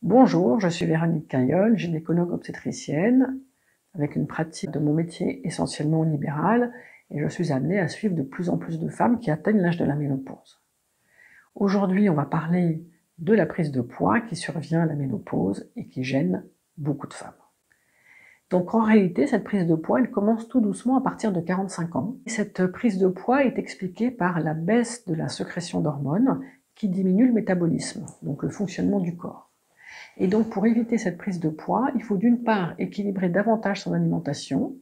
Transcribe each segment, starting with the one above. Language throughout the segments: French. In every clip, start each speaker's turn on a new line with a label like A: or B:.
A: Bonjour, je suis Véronique Quignol, gynécologue obstétricienne, avec une pratique de mon métier essentiellement libérale, et je suis amenée à suivre de plus en plus de femmes qui atteignent l'âge de la ménopause. Aujourd'hui, on va parler de la prise de poids qui survient à la ménopause et qui gêne beaucoup de femmes. Donc en réalité, cette prise de poids, elle commence tout doucement à partir de 45 ans. Cette prise de poids est expliquée par la baisse de la sécrétion d'hormones qui diminue le métabolisme, donc le fonctionnement du corps. Et donc pour éviter cette prise de poids, il faut d'une part équilibrer davantage son alimentation,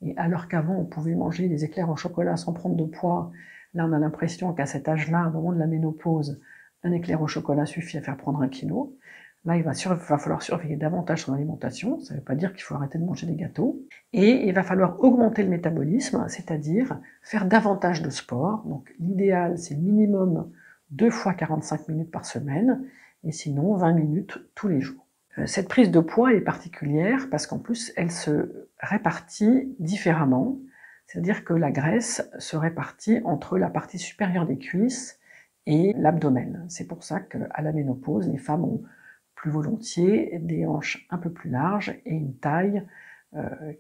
A: et alors qu'avant on pouvait manger des éclairs au chocolat sans prendre de poids, là on a l'impression qu'à cet âge-là, au moment de la ménopause, un éclair au chocolat suffit à faire prendre 1 kilo. Là, il va falloir surveiller davantage son alimentation, ça ne veut pas dire qu'il faut arrêter de manger des gâteaux, et il va falloir augmenter le métabolisme, c'est-à-dire faire davantage de sport. Donc l'idéal, c'est minimum 2 fois 45 minutes par semaine, et sinon 20 minutes tous les jours. Cette prise de poids est particulière parce qu'en plus, elle se répartit différemment, c'est-à-dire que la graisse se répartit entre la partie supérieure des cuisses et l'abdomen. C'est pour ça qu'à la ménopause, les femmes ont plus volontiers des hanches un peu plus larges et une taille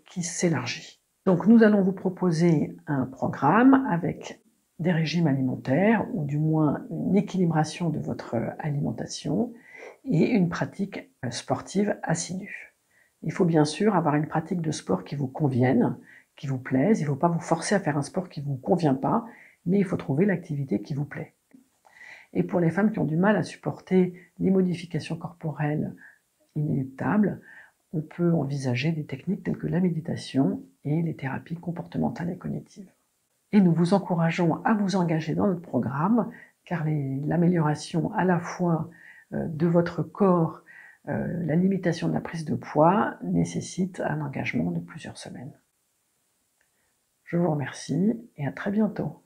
A: qui s'élargit. Donc nous allons vous proposer un programme avec des régimes alimentaires, ou du moins une équilibration de votre alimentation et une pratique sportive assidue. Il faut bien sûr avoir une pratique de sport qui vous convienne, qui vous plaise. Il ne faut pas vous forcer à faire un sport qui ne vous convient pas, mais il faut trouver l'activité qui vous plaît. Et pour les femmes qui ont du mal à supporter les modifications corporelles inéluctables, on peut envisager des techniques telles que la méditation et les thérapies comportementales et cognitives. Et nous vous encourageons à vous engager dans notre programme, car l'amélioration à la fois de votre corps, la limitation de la prise de poids, nécessite un engagement de plusieurs semaines. Je vous remercie et à très bientôt.